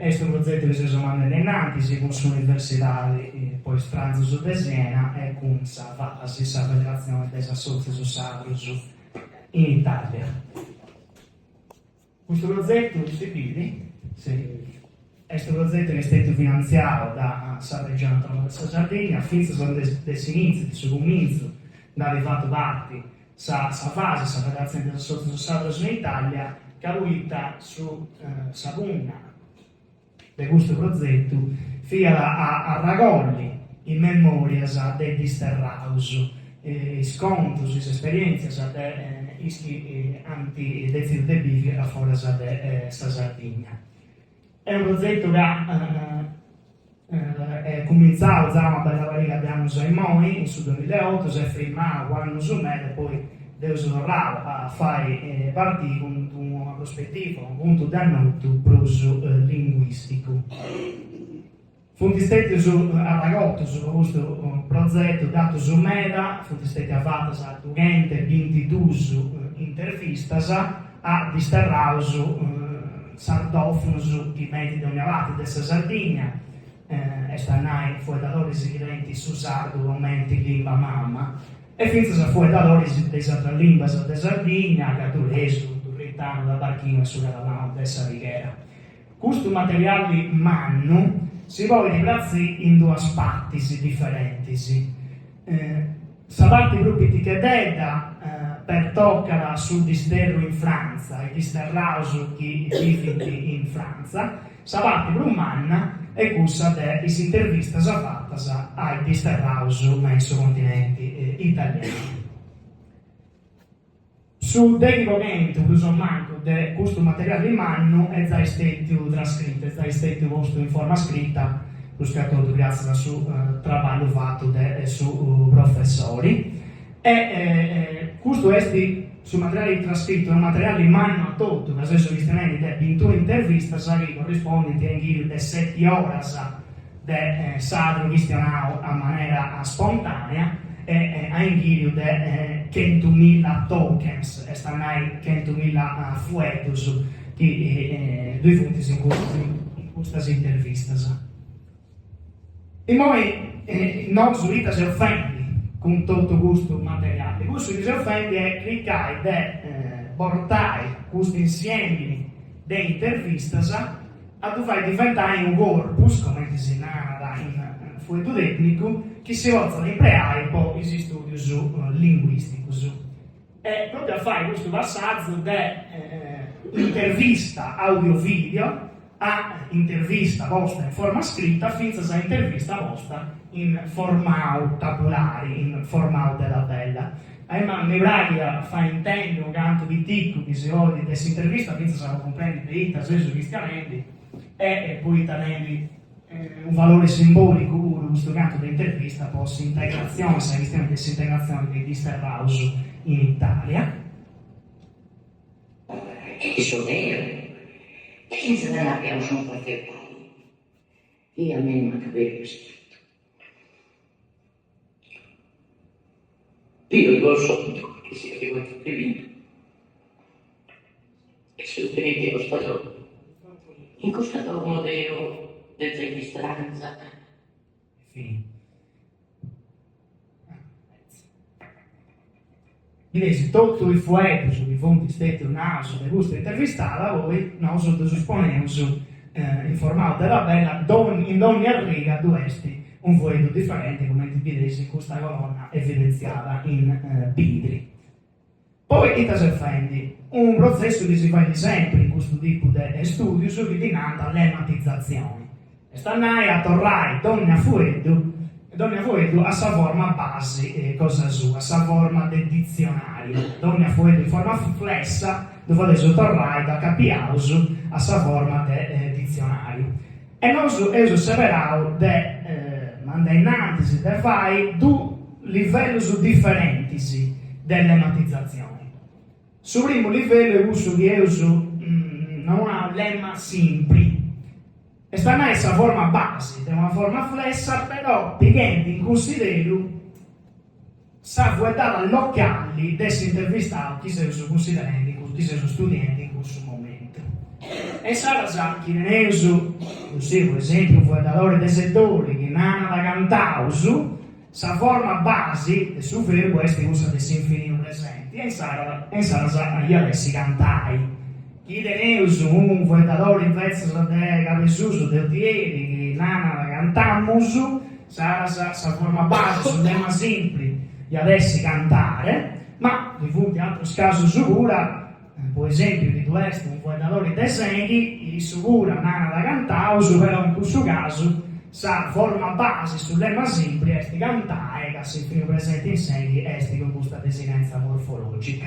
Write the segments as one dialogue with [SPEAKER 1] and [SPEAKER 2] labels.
[SPEAKER 1] Questo progetto che si chiama Nenantis, con l'università poi stranzo su de Siena e con la federazione dei associ sardos in Italia. Questo progetto si vede, questo progetto è stato finanziato da Regione Autonoma della Sardegna, fin dall'inizio del suo comincio, da fatto parte sa fase, la federazione dei associ sardos in Italia, che ha avuto su Sabuna di questo progetto, fino a raccogliere in memoria degli sterrausi, sconti, esperienze anti-dezio de bivi a fuori da Sardegna. È un progetto che è cominciato già una bella variga di anni in Moi, in 2008, si è firmato quando su me, e poi devo tornare a fare partire con una prospettiva, un punto di annoto proso linguistico. Fundi stati arragotto su questo progetto dato su Meda, fundi stati fatte a 222 intervistas a disterrausu sardofonos di medi dominati della Sardegna, stanno fuedatori residenti su sardo, aumenti lingua mamma, e finza fuedatori delle altre lingue della Sardegna, catulesco, turritano, da barchino e sulla lama della righiera. Questo materiale manno si vuole diversi in due aspetti differenti. La parte gruppi di Chededa per toccare sul disterro in Francia, e disterrauso che vive in Francia, la parte brumanna è questa delle interviste fatte ai disterrauso messo continente italiano. Sul documento, più manco, di questo materiale in mano è già stato trascritto, è già stato posto in forma scritta, lo scritto grazie al suo lavoro fatto dai suoi professori. E questo è sul materiale trascritto, è un materiale in mano a tutto, nel senso che stiamo in 21 interviste, che corrispondono a 7 ore di sadro questionato a maniera spontanea, e a inghio di 100.000 tokens, e stanno 100.000 fuetos che due fonti in queste interviste. E poi non solita si offende con tutto questo materiale. Questo che si offende è cliccare e portare questi insieme di interviste a dover diventare un corpus, come si narra in fuoco tecnico, che si volta a impiegare poi gli studi linguistici. E proprio a fare questo passaggio di intervista audio-video a intervista vostra in forma scritta, fino a intervista vostra in formato tabulare, in formato della bella. Ma mi braga fa intendere un canto di ticco che si vuole di questa intervista, fino a comprendere di ita, senso cristianendi, e poi tenere un valore simbolico questo canto di intervista, possa integrazione, se questione di disintegrazione di disterrauso in Italia.
[SPEAKER 2] E sono vero. E senza che abbiamo solo qualche paio. Io almeno mi capivo questo. Io lo so che sia che voi tutti vinti. E se ottenete lo stato in costato uno del registranza.
[SPEAKER 1] Fine. Quindi tutto il fuoco sui fonti stati un naso di questa intervistata, voi non sottosupponemo in formato della bella, in ogni riga dovresti un fuoco differente, come ti vedessi in questa colonna evidenziata in bidri. Poi, che si offende? Un processo che si fa sempre in questo tipo di studi subordinato all'ematizzazione. E stanno a tornare donne a fuoco a sa forma base, cosa sua, a sa forma del dizionario. Donne a fuoco in forma flessa, dove adesso tornare da capiauso a sa forma del dizionario. E noi osserveremo innanzi da fare due livelli differenti dell'ematizzazione. Sul primo livello è uso di non ha lemma simpli. E sta in essa forma base, è una forma flessa, però prendendo in considero sa guardare all'occhiali desse intervistato chi si sono considerando, chi si sono studenti in questo momento. E E sarà già chi ne uso, così per esempio, fu datore dei settori che nana da cantausu, sa forma base e su vero questi usa dei sinfini presenti e sarà già io avessi cantai. Chi ne uso un datore in pezzo da capesuso del tieri che nana da cantamusu, sarà sa forma base su tema simpli e avessi cantare, ma di fu di altro caso sicura. Per esempio, di questo un guardatore dei segni, il sicura nana da cantauso, però in questo caso sa forma base sull'ema simpli, esti cantare, che si prima presente in segni, esti con questa desinenza morfologica.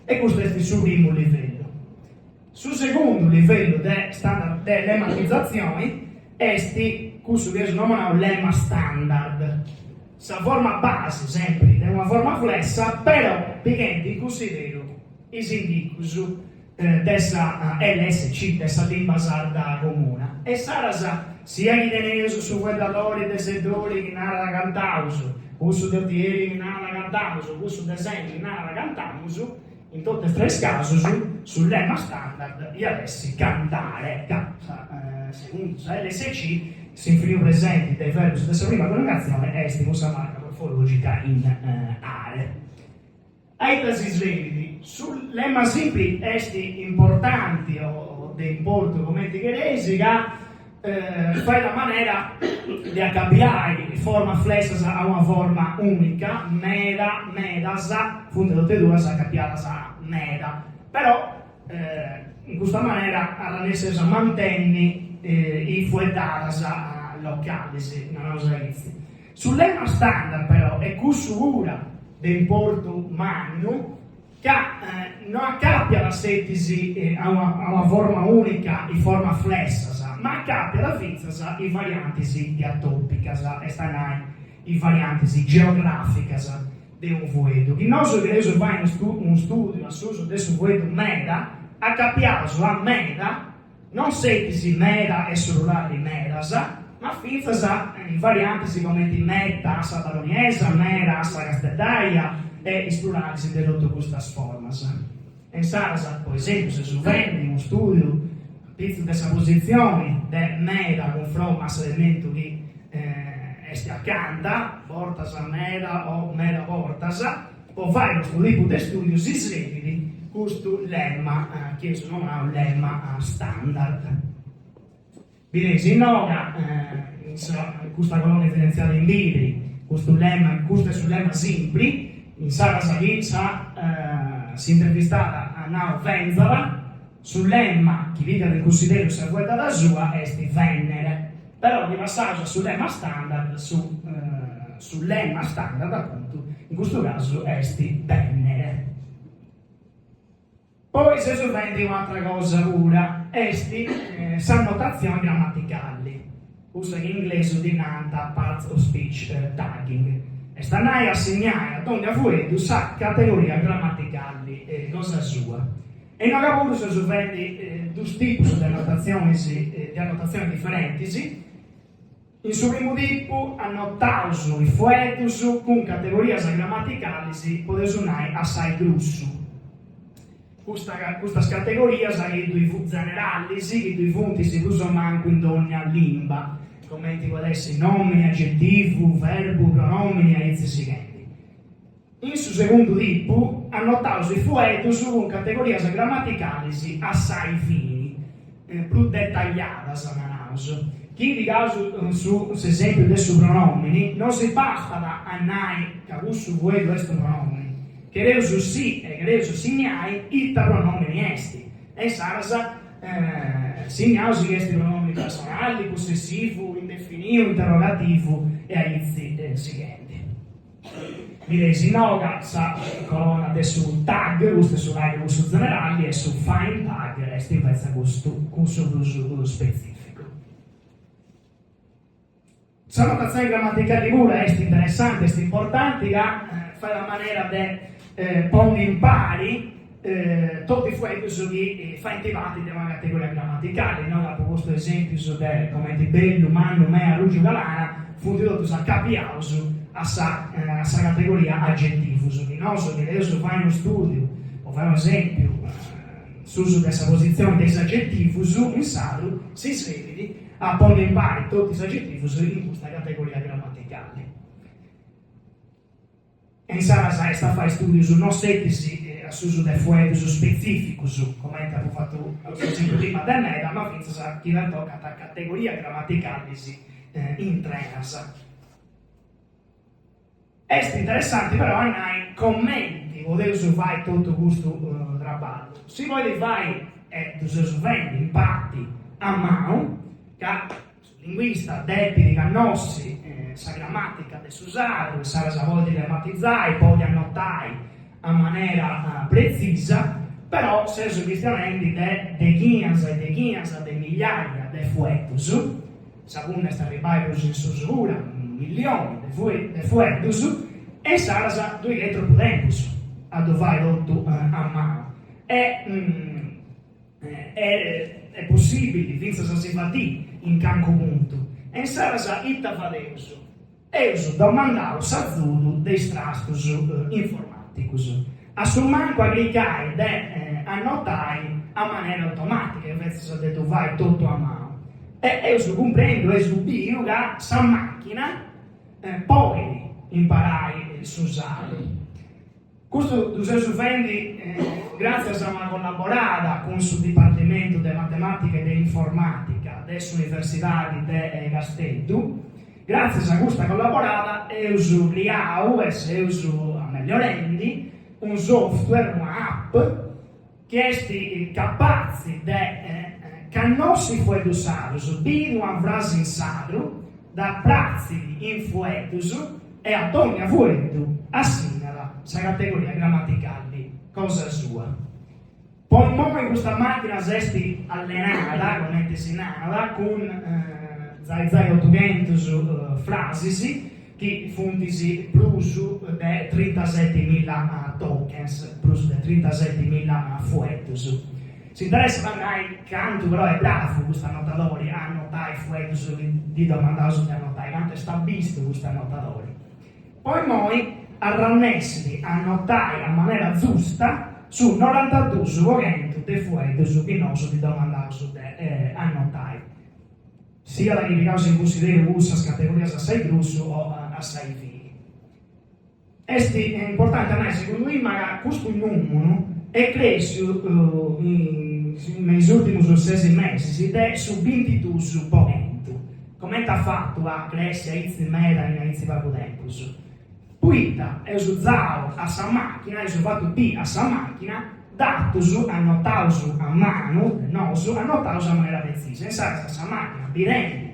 [SPEAKER 1] E questo è il suo primo livello. Sul secondo livello delle lematizzazioni, esti, questo che si nomina lemma standard. Sa forma base sempre, è una forma flessa, però, perché considero is indicus dessa LSC, dessa lingua sarda comune. E sarà sia chi teneso su guardatori dei settori che nara da cantauso, uso del tieri che nara da cantauso, uso del segno che nara da cantauso, in tutti e tre casi sul lemma standard io avessi cantare, secondo LSC, si inferiore presenti dei verbi della prima coniugazione, esti con sa marca morfologica in are. Aitasi svegli, sul lemma simpli esti importanti o di importo come ti chiedesi, fai la maniera di cambiare forma flessa a una forma unica, medasa, funde tutte e due, sa cambiata sa meda. Però in questa maniera alla necessità mantenni i fuettata locali, non lo sul lemma standard però è cusura di importo magno che non accappia la setisi a una forma unica in forma flessa, ma accappia la fizza in varianti diatopica e stanai in varianti geografica di un fueto. Il nostro che adesso fa uno studio sull'uso del fueto meda, accappiato a meda, non setisi meda e cellulari medasa, ma fizza in varianti come di meta, assa baroniesa, mera, assa castellaia e esplorarsi di tutte queste forme. E sarà, per esempio, se si vende uno studio di questa posizione di mera confronto all'elemento che esti accanto, portas a mera o mera portas, può fare questo tipo di studio si svegli questo lemma, che non è un lemma standard. Vedete, questa colonna differenziale in libri, questo è sul lemma simpli, in Sara Sagiccia si è intervistata a Nao Venzala, sul lemma che vive nel consiglio se guarda da sua, esti Venere, però di passaggio sul lemma standard, sul lemma standard appunto, in questo caso esti Venere. Poi se sovventi un'altra cosa pura, esti annotazioni grammaticali, usa in inglese di nanta parts of speech tagging. E stanai a segnare ad ogni fuori sa categoria grammaticali cosa sua. E non capisco se sovventi due tipi di annotazioni differenti. In suo primo tipo annotauso i fuetus con categorie grammaticali si può usare assai grosso. Questa categoria sarebbe i generali, che i punti si usano anche in ogni lingua, come ti può essere nomi, aggettivo, verbo, pronomini e inizi seguenti. In suo secondo tipo, annotato i fuetus con categorie grammaticali assai fini, più dettagliate, chi di caso su esempio dei pronomini non si basta da annai che questo fueto è pronomini, che reuso sì e che reuso signai il pronomini esti e sarà signausi che esti pronomini personali, possessivo, indefinivo, interrogativo e aizi seguenti. Direi sinoga sa colonna de su tag, questo su like, questo generali e su find tag esti invece questo uso specifico. Sono notazioni grammaticali pure, è interessante, è importante, che fa la maniera di poni in pari tutti i fuetus che fa intivati di una categoria grammaticale. Noi abbiamo questo esempio come di bello, umano, mea, rugio, galana, fu tradotto a capiauso a sa categoria aggettivo. Che noi che adesso fai uno studio, o fai un esempio, su questa posizione dei aggettivi in sardo si sveli a porre in pari tutti gli aggettivi in questa categoria grammaticale. In Sara sta a fare studi su non setisi su dei fueti specifici, come abbiamo fatto prima da me, ma finza che non tocca la categoria grammaticale in trenasa. È interessante però hai commenti, volevo fare tutto questo trabalho. Se voi fai impatti a mano, che il linguista debiti cannossi sa grammatica del usare, sa voglia di grammatizzare, poi annotare a maniera precisa, però se cristianamente de chinas de migliaia de fuetus, secondo sta ribairus in susura, milioni de fuetus, e sarà due troppo tempus a dovere tutto a mano. È possibile, finza si fa in canco punto, e sarà itta vadeus, e uso domandavo sazudo dei strastus informaticus. A manco aggregare annotare a maniera automatica, invece di dovere tutto a mano. E io comprendo e subio che sa macchina poi imparare a usare. Questo Giuseppe Fendi, grazie a una collaborata con il Dipartimento di Matematica e di Informatica dell'Università di Castello, grazie a questa collaborata uso Liao e uso migliorando un software, un'app che è capace di che non si può usare di una frase in sacro da pratici in fuetus e a ogni fuetus assimila la categoria grammaticale cosa sua. Poi in questa macchina si allenata, con entesinata, con 800 frasi che fundisi plus di 37.000 tokens, plus di 37.000 fuetus. Si interessa magari quanto però è bravo questo annotatore a annotare fuetus di domandare di annotare, quanto è stabisto questo annotatore. Poi noi arrannessi a annotare in maniera giusta su 92% dei fuetus che non sono di domandare di annotare. Sia la che causa in considerazione questa categoria assai grosso o assai fini. È importante a secondo me, ma questo numero è cresciuto negli ultimi 6 mesi ed è su 22%. Come ha fatto a crescere inizio media in inizio poco tempo? Puita è usato a sa macchina, è fatto B a sa macchina, datus annotaus a mano, nosu annotaus a maniera precisa. In sa macchina birende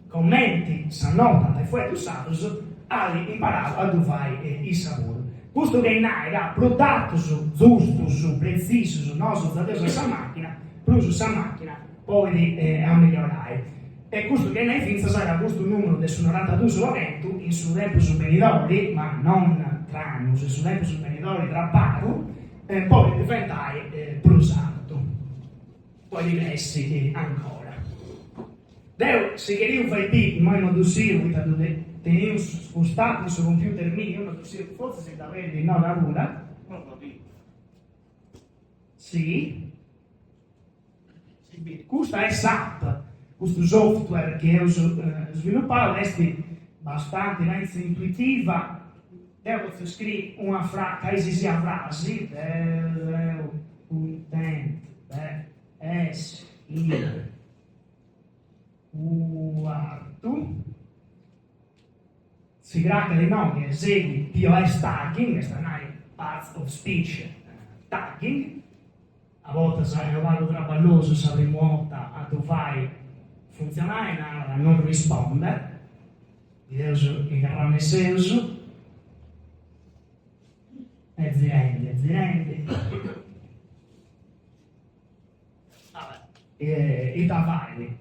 [SPEAKER 1] commenti s'annota e fuori usatus hai imparato a fare il sapore. Questo che in aria prodatus giustus precisus nosu da sa macchina, plus sa macchina poi a migliorare. E questo che ne finza sarà questo numero del 92% in su tempo superiore, ma non tranus, su tempo superiore tra pago, poi diventare plus alto. Poi diversi ancora. Deo, se queria fare più, ma non dosiro, che tenevo spostato sul computer mio, non dosiro, forse si da vedere, no, la runa. Sì. Questo è SAP. Questo software che ho sviluppato è abbastanza intuitiva. Devo scrivere una frase, sia frase, contento, essere quarto. Si tratta di nomi, esegui POS tagging, questa è parts of speech tagging. A volte sarà vado traballoso, sarà rimuota a dovere funzionare, a non rispondere, il grande senso, aziende, i tavari,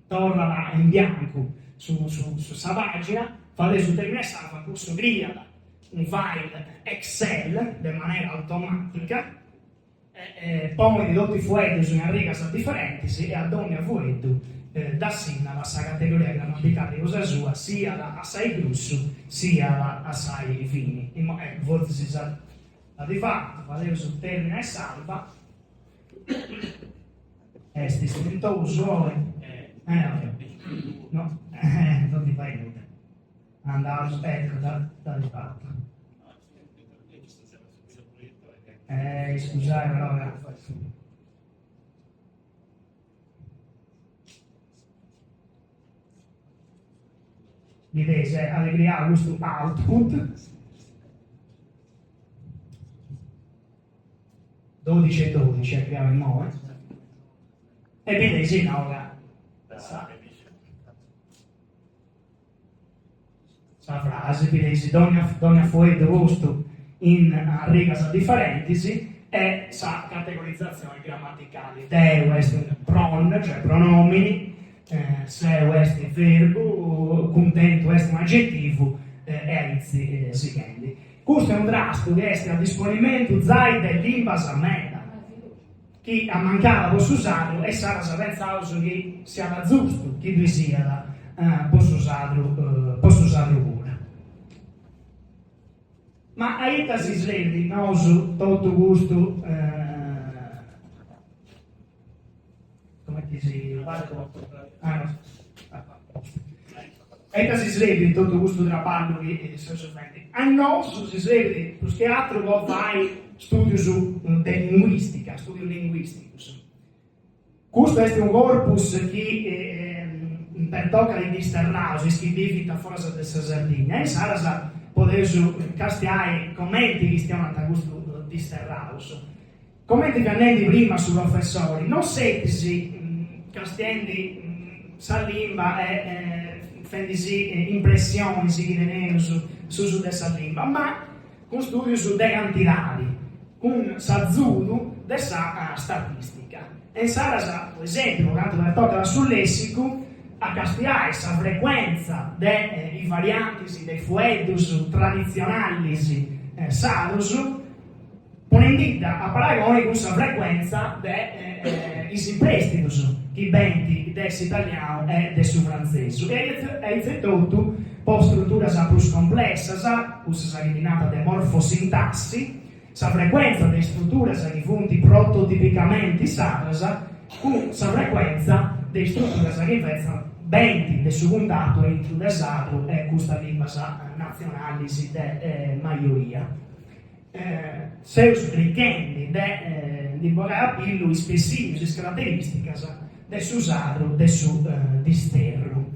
[SPEAKER 1] torna in bianco su questa pagina, fate su terminale, fa questo crea un file Excel in maniera automatica. Poi di tutti i fuetus in riga sono differenti e ad ogni fueto da sinna la categoria grammaticale cosa sua sia la assai grosso sia la assai fini. Forse si sa di fatto, valeu su termina e salva, esti spintoso, no, non ti fai niente. Andavo, ecco, da di fatto. Scusate, però, vedete, allegria questo output 12 e 12, abbiamo il 9 e vedete, no, la frase, vedete, donna fu rosto in rigas differentisi e sa categorizzazioni grammaticali. Deo est pron, cioè pronomini, seu est verbo, contento est un aggettivo e aizi seguenti. Questo è un drasto che è a disponimento zai dell'invasa meda. Chi ha mancato posso usarlo e sarà pensare che sia da giusto, chi lui sia posso usarlo pure. Ma a Itasi Sledi, nosu tutto gusto, come ti si parla? A Itasi Sledi, tutto gusto trabalho che si sospetti. A nosu si sledi, perché altro può fare studio su linguistica, studio linguisticus. Questo è un corpus che per tocca di disternaus, iscrivita fuori da Sardegna, e sarà podesu castiai commenti che stiamo a gusto disterraus. Commenti che annendi prima sui professori, non setisi castiendi sa limba e fendisi impressioni che tenevo su dessa limba, ma con studio su dei antirali, con s'azzudo dessa statistica. E sarà, per esempio, quando per tocca sul lessico, a castiare la frequenza dei varianti dei fuetus tradizionali sarus, ponendo a paragone con la frequenza dei imprestitus, i benti dell'italiano e del francese. E innanzitutto, per strutture più complesse, usa eliminata di morfosintassi, la frequenza delle strutture che funti prototipicamente sarsa, con la frequenza delle strutture che invece benti del secondato e intrudesato e questa lingua nazionale de maggioria. Seus richendi di vocabolo specifici caratteristiche del suo del suo disterro.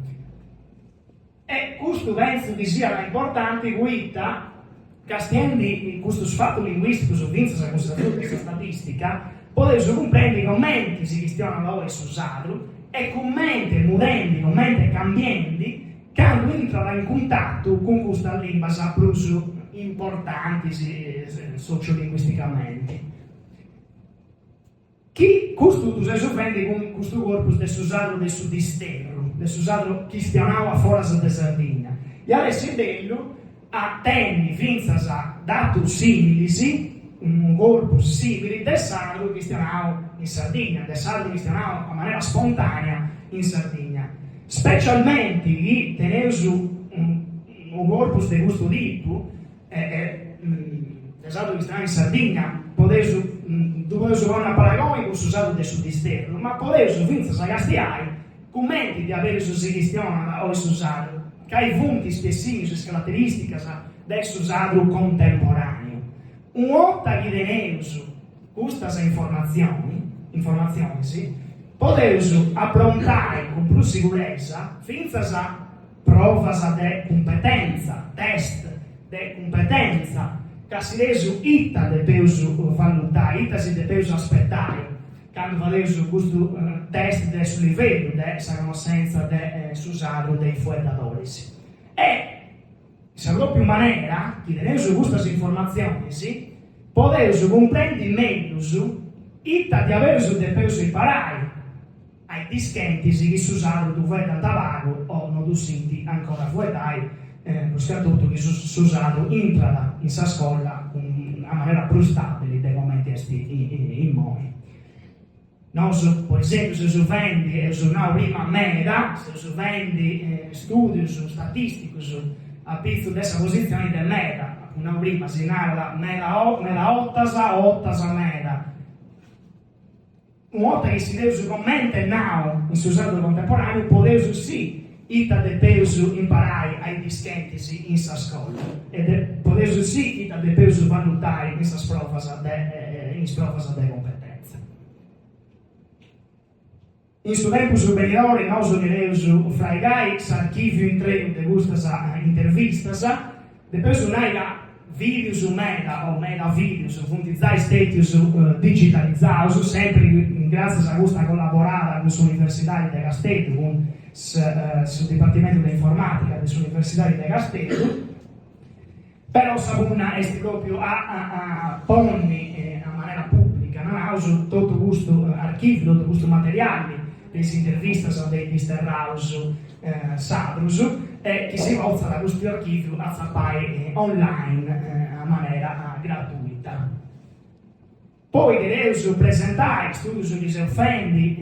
[SPEAKER 1] E questo penso che sia importante guida castiendi questo fatto linguistico su questa statistica, potete comprendere i commenti che stiano a usato e commenti mudendi, commenti cambiandi che entrano in contatto con questa lingua più importanti sociolinguisticamente. Chi questo si offende con questo corpus del suo del suo disterro, del suo che stiamo fuori da Sardegna, e adesso è bello a temi finza datus similisi, un corpus simile del sardo che stiamo in Sardegna, del sardo che stiamo a maniera spontanea in Sardegna. Specialmente chi tenere su un corpus di questo tipo, del sardo che stiamo in Sardegna, potete fare una paragone con il sardo del suo disterno, ma potete finza castiare commenti di avere su si questione o su sardo, che ha i punti specifici, caratteristiche del suo contemporaneo. Una volta che teniamo queste informazioni sì, potete approntare con più sicurezza finza prova di competenza, test di competenza, che si resu ita depeus valutare, ita si depeus aspettare, quando valeu questo test del suo livello, della conoscenza del suo dei fuettatori. E se proprio maniera, che tenendo queste informazioni, sì, potete comprendere meglio ita di avere depeus imparare ai dischenti che si usano tu fuori da tabaco o non tu senti ancora fuori dai, soprattutto che si usano entrano in sa scuola in maniera più stabile dei momenti in moni. Non so, per esempio, se si vende una prima meta, se si vende studi statistici a pizzo della posizione del meta, una prima si narra mera ottasa mera. Una volta che si deve commenta now in usato contemporaneo, poteu sì, ita depeu imparai ai dischentisi in sa scuola, ed poteu sì, ita depeu valutare in sa sprofasa de competenza. In su tempo superiore, noi unireu fraigai s'archivio intregu de questa intervista, depeu naiga videos mega o mega videos funtizzai statius digitalizzados, sempre grazie a questa collaborata con l'Università di Castello, con il Dipartimento di Informatica dell'Università di Castello, però Sabuna è proprio a ponni a maniera pubblica, non ha usato tutto questo archivio, tutto questo materiale, delle interviste dei disterraus sadrus, che si volta da questo archivio a zappai online a maniera gratuita. Poi devo presentare studi sugli offendi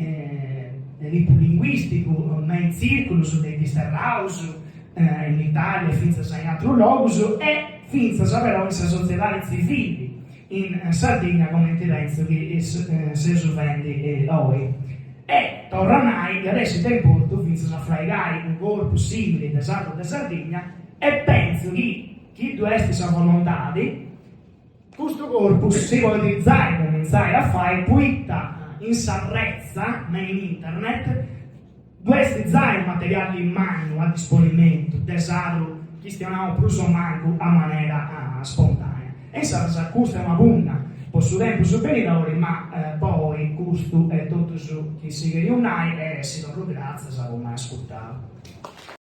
[SPEAKER 1] di tipo linguistico, in circolo dei disterraus in Italia, finza in altro luogo, e finza però in società civili in Sardegna come incidenza che si offendi noi. E tornai che adesso è importo finza a fregare un corpo simile esatto da Sardegna, e penso che chi deve essere volontà questo corpo si può utilizzare, cominciare a fare, puitta in sarrezza in internet, questi zai materiali in mano a disponimento, desarlo, che stiamo più manco a maniera spontanea. E sa questa è una bunna, posso tempo superiore, ma poi questo è tutto su chi si riunai e si do grazie a come ascoltare.